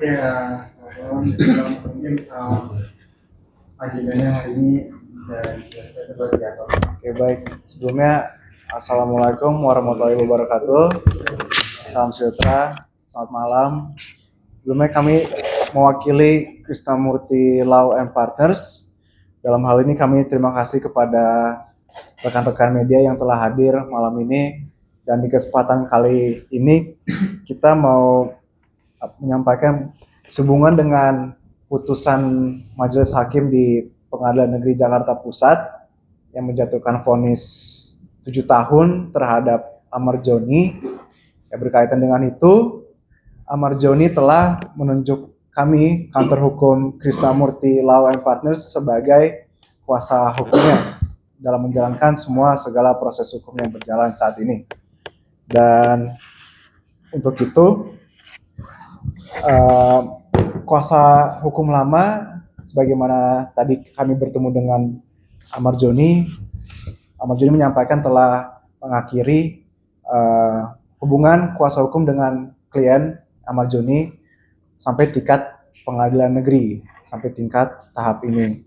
Oke, mungkin agendanya hari ini bisa dijelaskan seperti apa? Oke, baik. Sebelumnya, Assalamualaikum warahmatullahi wabarakatuh. Salam sejahtera, selamat malam. Sebelumnya kami mewakili Krishnamurti Law and Partners. Dalam hal ini kami terima kasih kepada rekan-rekan media yang telah hadir malam ini. Dan di kesempatan kali ini kita mau menyampaikan sehubungan dengan putusan Majelis Hakim di Pengadilan Negeri Jakarta Pusat yang menjatuhkan vonis 7 tahun terhadap Amar Joni. Ya, berkaitan dengan itu, Amar Joni telah menunjuk kami, kantor hukum Krishnamurti Law and Partners, sebagai kuasa hukumnya dalam menjalankan segala proses hukum yang berjalan saat ini. Dan untuk itu, kuasa hukum lama, sebagaimana tadi kami bertemu dengan Amar Joni menyampaikan telah mengakhiri hubungan kuasa hukum dengan klien Amar Joni sampai tingkat pengadilan negeri, sampai tingkat tahap ini.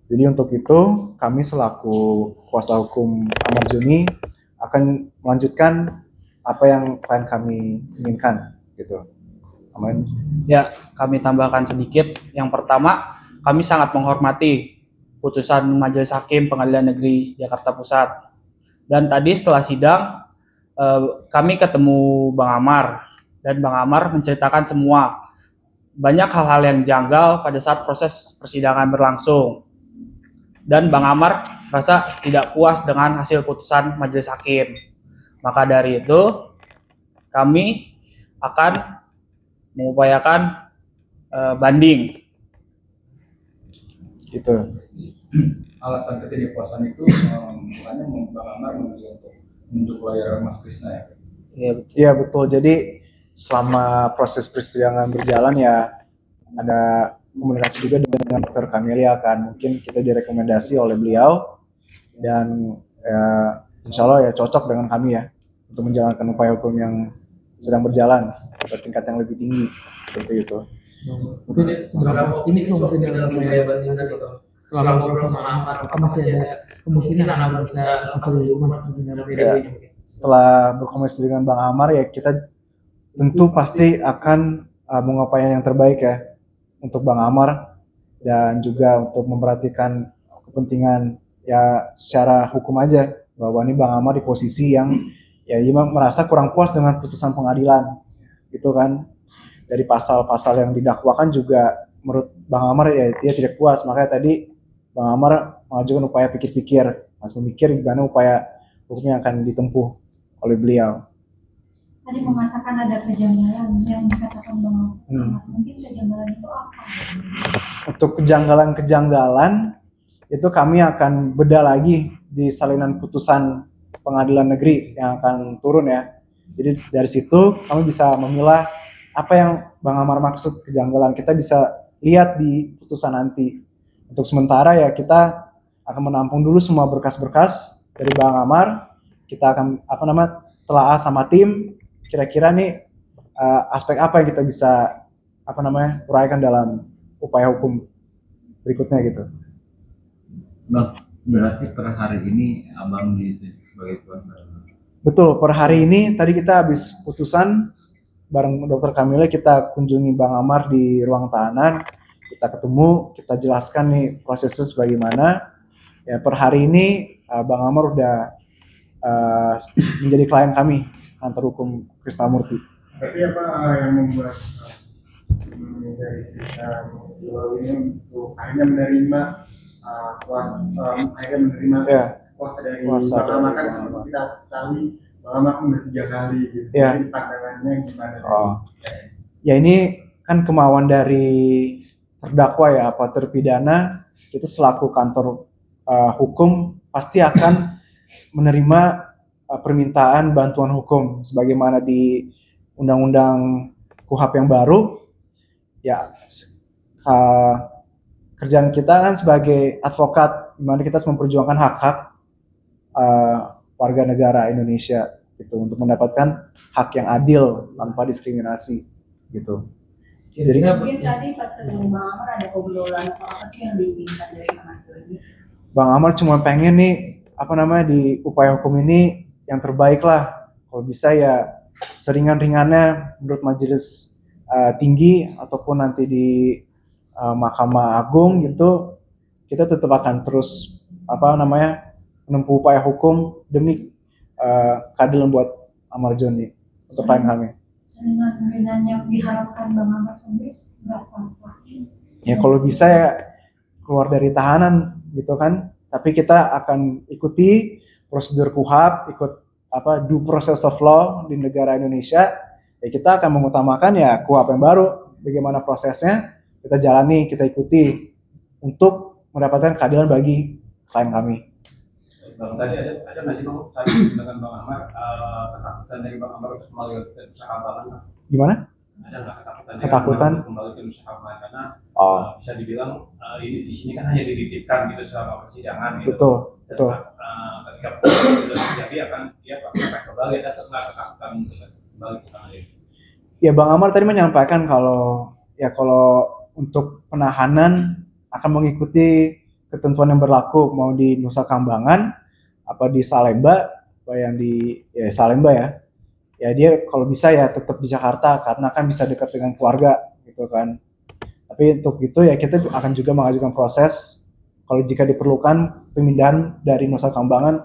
Jadi untuk itu kami selaku kuasa hukum Amar Joni akan melanjutkan apa yang klien kami inginkan, gitu. Amin. Ya, kami tambahkan sedikit. Yang pertama, kami sangat menghormati putusan Majelis Hakim Pengadilan Negeri Jakarta Pusat. Dan tadi setelah sidang, kami ketemu Bang Amar. Dan Bang Amar menceritakan semua. Banyak hal-hal yang janggal pada saat proses persidangan berlangsung. Dan Bang Amar merasa tidak puas dengan hasil putusan Majelis Hakim. Maka dari itu, kami akan mengupayakan banding. Gitu. Alasan ketidakpuasan itu makanya Bang Amar memilih untuk menunjuk lawyer Mas Krishna ya? Iya betul. Jadi selama proses persidangan berjalan ya ada komunikasi juga dengan Dr. Camelia kan. Mungkin kita direkomendasi oleh beliau dan insya Allah ya cocok dengan kami ya untuk menjalankan upaya hukum yang sedang berjalan pada tingkat yang lebih tinggi seperti itu. Mungkin seberapa optimis mungkin dalam upaya banding nanti setelah ngobrol sama Amar, masih ada kemungkinan Amar bisa pasal hukuman sebenarnya. Setelah berkomunikasi dengan Bang Amar ya kita tentu pasti akan mengupayakan yang terbaik ya untuk Bang Amar dan juga untuk memperhatikan kepentingan ya secara hukum aja, bahwa ini Bang Amar di posisi yang ya dia merasa kurang puas dengan putusan pengadilan gitu kan. Dari pasal-pasal yang didakwakan juga menurut Bang Amar ya dia tidak puas, makanya tadi Bang Amar mengajukan upaya pikir-pikir, masih memikir gimana upaya hukum yang akan ditempuh oleh beliau. Tadi mengatakan ada kejanggalan yang dikatakan Bang Amar. Mungkin kejanggalan itu apa? Untuk kejanggalan-kejanggalan itu kami akan bedah lagi di salinan putusan pengadilan negeri yang akan turun ya. Jadi dari situ kami bisa memilah apa yang Bang Amar maksud kejanggalan. Kita bisa lihat di putusan nanti. Untuk sementara ya kita akan menampung dulu semua berkas-berkas dari Bang Amar. Kita akan telaah sama tim. Kira-kira nih aspek apa yang kita bisa uraikan dalam upaya hukum berikutnya gitu. Bang, berarti per hari ini Abang ditunjuk sebagai kuasa. Betul, per hari ini tadi kita habis putusan bareng Dr. Camilla, kita kunjungi Bang Amar di ruang tahanan, kita ketemu, kita jelaskan nih prosesnya sebagaimana. Ya per hari ini Bang Amar udah menjadi klien kami, kantor hukum Krishnamurti. Tapi apa yang membuat dari Krishnamurti ini untuk akhirnya menerima kuasa dari Bang Amar? Kan seperti kita ketahui Bang Amar kan udah 3 kali gitu. Ya. Jadi pandangannya gimana? Ya ini kan kemauan dari terdakwa ya, apa terpidana. Kita selaku kantor hukum pasti akan menerima permintaan bantuan hukum sebagaimana di Undang-Undang KUHP yang baru. Ya kerjaan kita kan sebagai advokat, di mana kita harus memperjuangkan hak-hak warga negara Indonesia gitu untuk mendapatkan hak yang adil tanpa diskriminasi gitu. Jadi Mungkin tadi pas ketemu Bang Amar ada obrolan apa sih yang diinginkan dari Bang Amar ini? Bang Amar cuma pengen nih di upaya hukum ini yang terbaik lah. Kalau bisa ya seringan-ringannya menurut majelis tinggi ataupun nanti di Mahkamah Agung gitu, kita tetap akan terus menempuh upaya hukum demi keadilan buat Amar Joni untuk klien kami. Seringan-ringan yang diharapkan Bang Amar sendiri berapa? Ya kalau bisa ya keluar dari tahanan gitu kan, tapi kita akan ikuti prosedur KUHAP, ikut due process of law di negara Indonesia. Ya kita akan mengutamakan ya KUHAP yang baru, bagaimana prosesnya kita jalani, kita ikuti untuk mendapatkan keadilan bagi klien kami. Bang, tadi ada nggak sih Bang tadi dengan Bang Amar ketakutan dari Bang Amar untuk kembali ke Nusa Kambangan? Gimana? Ada nggak ketakutan? Ketakutan? Kembali ke Nusa Kambangan karena bisa dibilang ini di sini kan hanya dititipkan gitu selama persidangan gitu. Betul. Ketika sudah terjadi akan dia pasti akan kembali, ada nggak ketakutan untuk kembali ke sana itu? Ya Bang Amar tadi menyampaikan kalau untuk penahanan akan mengikuti ketentuan yang berlaku mau di Nusa Kambangan apa di Salemba, apa yang di Salemba ya dia kalau bisa ya tetap di Jakarta karena kan bisa dekat dengan keluarga gitu kan. Tapi untuk itu ya kita akan juga mengajukan proses kalau jika diperlukan pemindahan dari Nusa Kambangan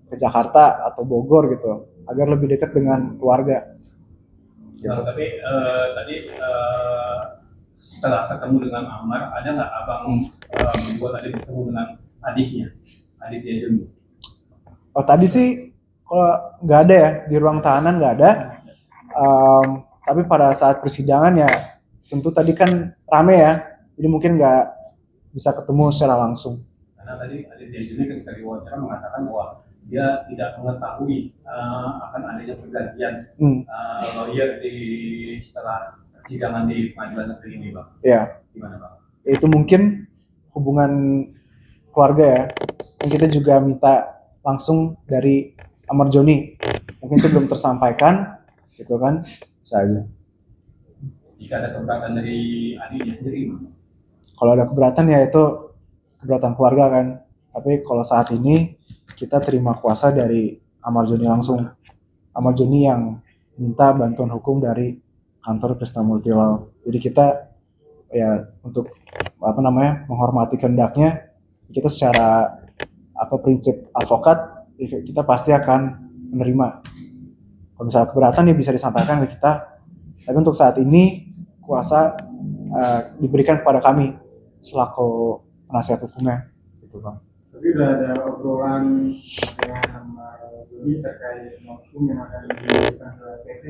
ke Jakarta atau Bogor gitu agar lebih dekat dengan keluarga. Gitu. Nah, tapi tadi setelah ketemu dengan Amar, ada nggak abang membuat tadi bertemu dengan adiknya Joni? Oh tadi sih kalau nggak ada ya di ruang tahanan nggak ada. Tapi pada saat persidangan ya tentu tadi kan rame ya, jadi mungkin nggak bisa ketemu secara langsung. Karena tadi Aditya Joni ketika diwawancara mengatakan bahwa dia tidak mengetahui akan adanya pergantian lawyer setelah persidangan di pengadilan negeri ini, Bang. Ya. Gimana, Bang? Itu mungkin hubungan keluarga ya. Dan kita juga minta langsung dari Amar Joni. Mungkin itu belum tersampaikan, gitu kan? Bisa aja. Jika ada keberatan dari adiknya sendiri, Bang? Kalau ada keberatan ya itu keberatan keluarga kan. Tapi kalau saat ini kita terima kuasa dari Amar Joni langsung. Amar Joni yang minta bantuan hukum dari kantor Krisnamurti Law. Jadi kita ya untuk menghormati kehendaknya, kita secara prinsip advokat kita pasti akan menerima. Kalau misalnya keberatan ya bisa disampaikan ke kita. Tapi untuk saat ini kuasa diberikan kepada kami selaku penasihat hukumnya, gitu Bang. Tapi udah ada obrolan dengan Amar Joni terkait novum yang akan diberikan ke PT.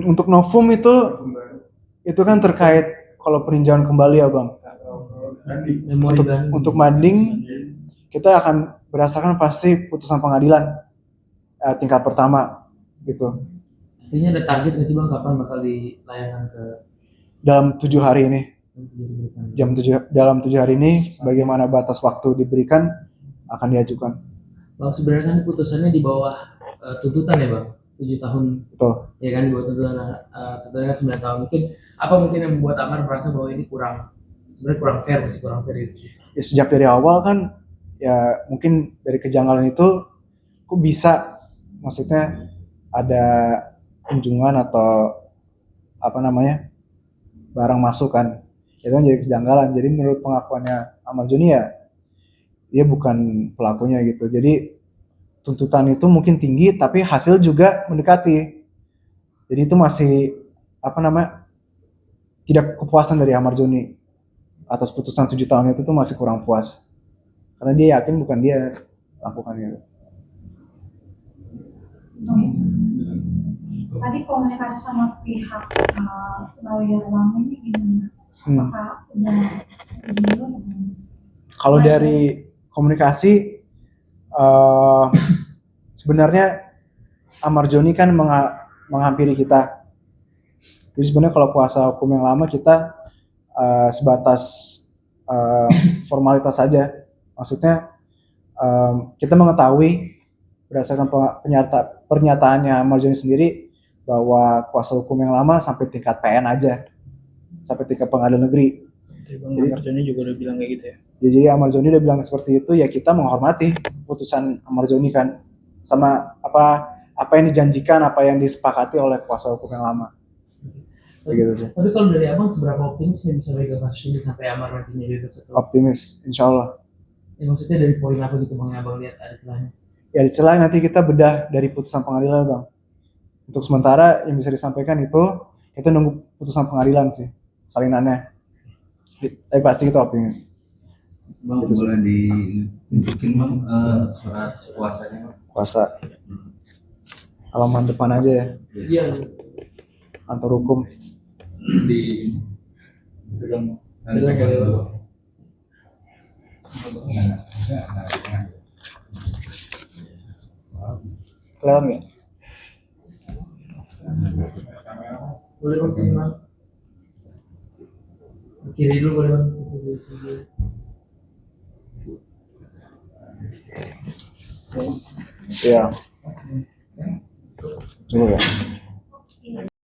Untuk novum itu kan terkait kalau peninjauan kembali ya Bang. Untuk banding kita akan berdasarkan pasti putusan pengadilan tingkat pertama gitu. Artinya ada target nggak sih Bang kapan bakal dilayangkan ke dalam 7 hari ini? Dalam 7 hari ini sebagaimana batas waktu diberikan akan diajukan. Bang sebenarnya kan putusannya di bawah tuntutan ya Bang, 7 tahun. Betul. Ya kan di bawah tuntutannya kan 9 tahun. Mungkin yang membuat Amar merasa bahwa ini sebenarnya kurang fair itu. Ya, sejak dari awal kan ya mungkin dari kejanggalan itu kok bisa maksudnya ada kunjungan atau barang masuk kan, itu kan jadi kejanggalan. Jadi menurut pengakuannya Amar Joni ya dia bukan pelakunya gitu. Jadi tuntutan itu mungkin tinggi tapi hasil juga mendekati. Jadi itu masih tidak kepuasan dari Amar Joni atas putusan 7 tahun itu tuh masih kurang puas karena dia yakin bukan dia lakukannya. Tadi komunikasi sama pihak lawyer lama ini gimana? Apakah udah dulu? Kalau dari komunikasi sebenarnya Amar Joni kan menghampiri kita. Jadi sebenarnya kalau kuasa hukum yang lama kita sebatas formalitas saja. Maksudnya kita mengetahui berdasarkan pernyataannya Amar Joni sendiri bahwa kuasa hukum yang lama sampai tingkat PN aja. sampai tingkat pengadilan negeri. Bang Amar Zoni juga udah bilang kayak gitu ya. Jadi Amar Zoni udah bilang seperti itu, ya kita menghormati putusan Amar Zoni kan, sama apa yang dijanjikan, apa yang disepakati oleh kuasa hukum yang lama. Begitu sih. Tapi kalau dari abang seberapa optimis ya bisa pegang kasus ini sampai Amar nantinya bebas atau? Optimis, insya Allah. Ya, maksudnya dari poin apa gitu bang yang abang lihat ada celahnya? Ya di celah nanti kita bedah dari putusan pengadilan bang. Untuk sementara yang bisa disampaikan itu kita nunggu putusan pengadilan sih, salinannya. Tapi pasti kita optimis. Bang, boleh ditunjukin bang surat kuasanya bang? Kuasa halaman depan aja ya, Iya. kantor hukum. Di Dengan boleh. Kelihatan nggak? Boleh bang sini bang. Kiri dulu boleh bang. Iya. Dulu ya.